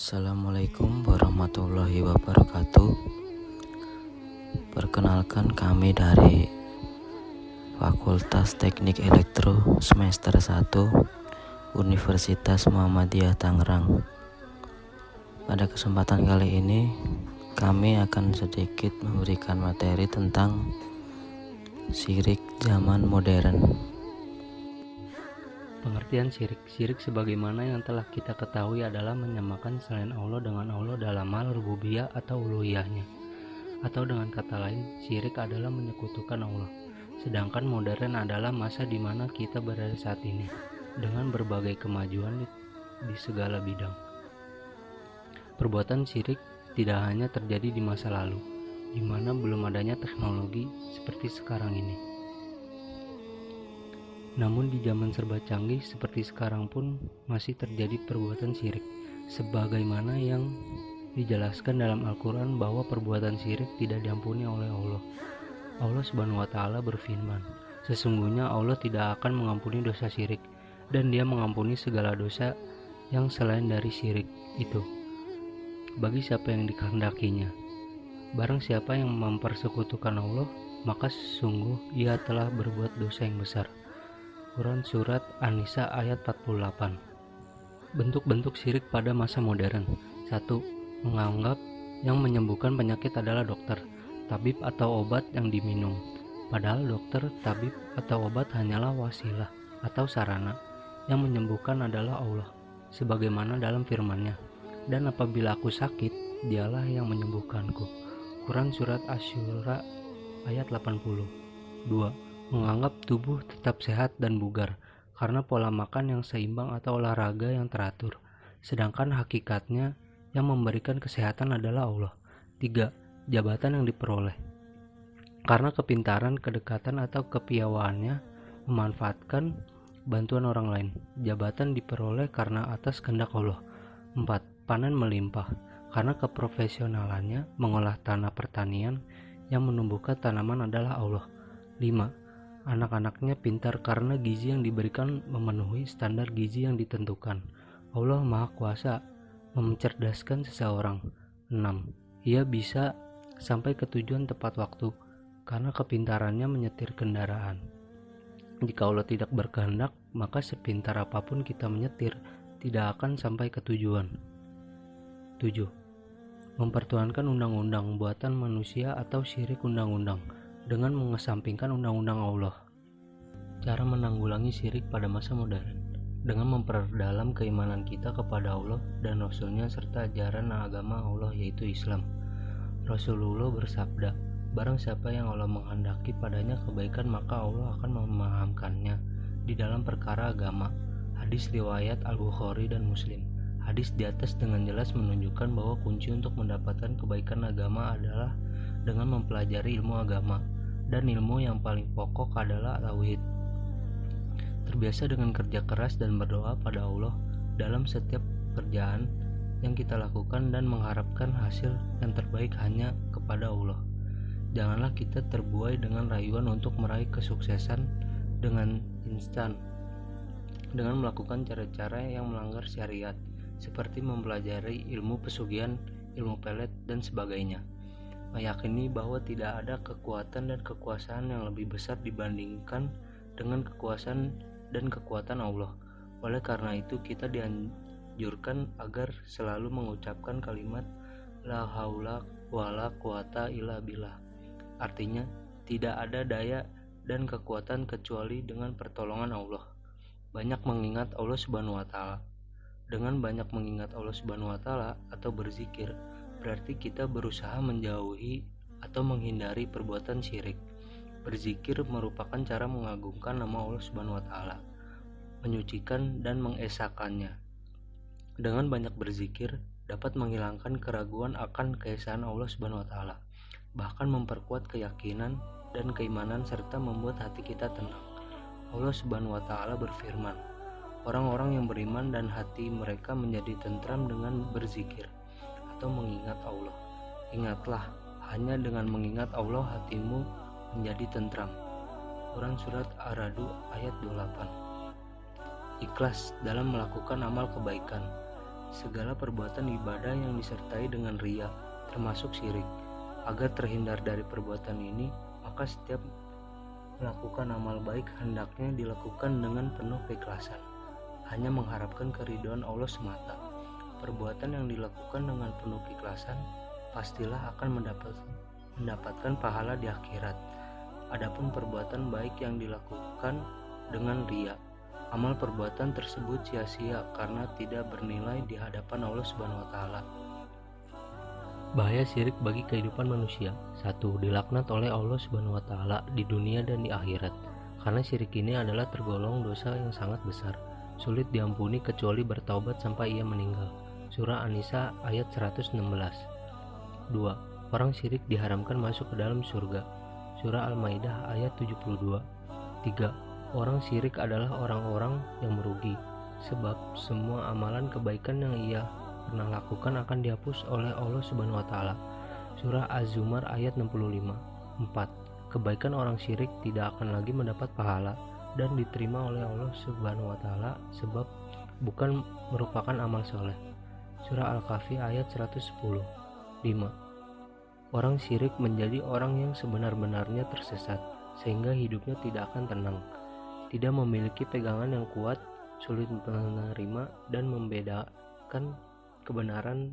Assalamualaikum warahmatullahi wabarakatuh. Perkenalkan, kami dari Fakultas Teknik Elektro semester 1 Universitas Muhammadiyah Tangerang. Pada kesempatan kali ini kami akan sedikit memberikan materi tentang syirik zaman modern. Pengertian syirik. Syirik sebagaimana yang telah kita ketahui adalah menyamakan selain Allah dengan Allah dalam hal rububiyah atau uluhiyahnya. Atau dengan kata lain, syirik adalah menyekutukan Allah. Sedangkan modern adalah masa di mana kita berada saat ini, dengan berbagai kemajuan di segala bidang. Perbuatan syirik tidak hanya terjadi di masa lalu, di mana belum adanya teknologi seperti sekarang ini. Namun di zaman serba canggih seperti sekarang pun masih terjadi perbuatan syirik, sebagaimana yang dijelaskan dalam Al-Quran bahwa perbuatan syirik tidak diampuni oleh Allah. Allah Subhanahu wa Ta'ala berfirman, sesungguhnya Allah tidak akan mengampuni dosa syirik, dan Dia mengampuni segala dosa yang selain dari syirik itu, bagi siapa yang dikehendakinya. Barang siapa yang mempersekutukan Allah, maka sesungguh ia telah berbuat dosa yang besar. Quran Surat An-Nisa ayat 48. Bentuk-bentuk syirik pada masa modern. 1. Menganggap yang menyembuhkan penyakit adalah dokter, tabib atau obat yang diminum. Padahal dokter, tabib atau obat hanyalah wasilah atau sarana. Yang menyembuhkan adalah Allah, sebagaimana dalam firman-Nya. Dan apabila aku sakit, Dialah yang menyembuhkanku. Quran Surat Asy-Syura ayat 80. 2. Menganggap tubuh tetap sehat dan bugar karena pola makan yang seimbang atau olahraga yang teratur, sedangkan hakikatnya yang memberikan kesehatan adalah Allah. 3. Jabatan yang diperoleh karena kepintaran, kedekatan atau kepiawaannya memanfaatkan bantuan orang lain. Jabatan diperoleh karena atas kehendak Allah. 4. Panen melimpah karena keprofesionalannya mengolah tanah pertanian yang menumbuhkan tanaman adalah Allah. 5. Anak-anaknya pintar karena gizi yang diberikan memenuhi standar gizi yang ditentukan. Allah Maha Kuasa mencerdaskan seseorang. 6. Ia bisa sampai ke tujuan tepat waktu karena kepintarannya menyetir kendaraan. Jika Allah tidak berkehendak, maka sepintar apapun kita menyetir, tidak akan sampai ke tujuan. 7. Mempertuhankan undang-undang buatan manusia atau syirik undang-undang dengan mengesampingkan undang-undang Allah. Cara menanggulangi syirik pada masa modern dengan memperdalam keimanan kita kepada Allah dan Rasul-Nya serta ajaran agama Allah yaitu Islam. Rasulullah bersabda, barang siapa yang Allah menghendaki padanya kebaikan maka Allah akan memahamkannya di dalam perkara agama. Hadis riwayat Al-Bukhari dan Muslim. Hadis di atas dengan jelas menunjukkan bahwa kunci untuk mendapatkan kebaikan agama adalah dengan mempelajari ilmu agama, dan ilmu yang paling pokok adalah tauhid. Terbiasa dengan kerja keras dan berdoa pada Allah dalam setiap pekerjaan yang kita lakukan dan mengharapkan hasil yang terbaik hanya kepada Allah. Janganlah kita terbuai dengan rayuan untuk meraih kesuksesan dengan instan dengan melakukan cara-cara yang melanggar syariat seperti mempelajari ilmu pesugihan, ilmu pelet, dan sebagainya. Meyakini bahwa tidak ada kekuatan dan kekuasaan yang lebih besar dibandingkan dengan kekuasaan dan kekuatan Allah. Oleh karena itu kita dianjurkan agar selalu mengucapkan kalimat la haula wala quwata illa billah. Artinya tidak ada daya dan kekuatan kecuali dengan pertolongan Allah. Banyak mengingat Allah Subhanahu wa Ta'ala. Dengan banyak mengingat Allah Subhanahu wa Ta'ala atau berzikir, berarti kita berusaha menjauhi atau menghindari perbuatan syirik. Berzikir merupakan cara mengagungkan nama Allah Subhanahu wa Ta'ala, menyucikan dan mengesakannya. Dengan banyak berzikir dapat menghilangkan keraguan akan keesaan Allah Subhanahu wa Ta'ala, bahkan memperkuat keyakinan dan keimanan serta membuat hati kita tenang. Allah Subhanahu wa Ta'ala berfirman, orang-orang yang beriman dan hati mereka menjadi tentram dengan berzikir atau mengingat Allah. Ingatlah, hanya dengan mengingat Allah hatimu menjadi tentram. Quran Surat Ar-Ra'd ayat 28. Ikhlas dalam melakukan amal kebaikan. segala perbuatan ibadah yang disertai dengan riya, termasuk syirik. Agar terhindar dari perbuatan ini, maka setiap melakukan amal baik hendaknya dilakukan dengan penuh keikhlasan, hanya mengharapkan keridhaan Allah semata. Perbuatan yang dilakukan dengan penuh keikhlasan pastilah akan mendapatkan pahala di akhirat. Adapun perbuatan baik yang dilakukan dengan riya, amal perbuatan tersebut sia-sia karena tidak bernilai di hadapan Allah Subhanahu wa taala. Bahaya syirik bagi kehidupan manusia. 1. Dilaknat oleh Allah Subhanahu wa taala di dunia dan di akhirat. Karena syirik ini adalah tergolong dosa yang sangat besar, sulit diampuni kecuali bertaubat sampai ia meninggal. Surah An-Nisa ayat 116. 2. Orang syirik diharamkan masuk ke dalam surga. Surah Al-Maidah ayat 72. 3. Orang syirik adalah orang-orang yang merugi, sebab semua amalan kebaikan yang ia pernah lakukan akan dihapus oleh Allah Subhanahu wa taala. Surah Az-Zumar ayat 65. 4. Kebaikan orang syirik tidak akan lagi mendapat pahala dan diterima oleh Allah Subhanahu wa taala sebab bukan merupakan amal soleh. Surah Al-Kahfi ayat 110. 5. Orang syirik menjadi orang yang sebenar-benarnya tersesat, sehingga hidupnya tidak akan tenang, tidak memiliki pegangan yang kuat, sulit menerima dan membedakan kebenaran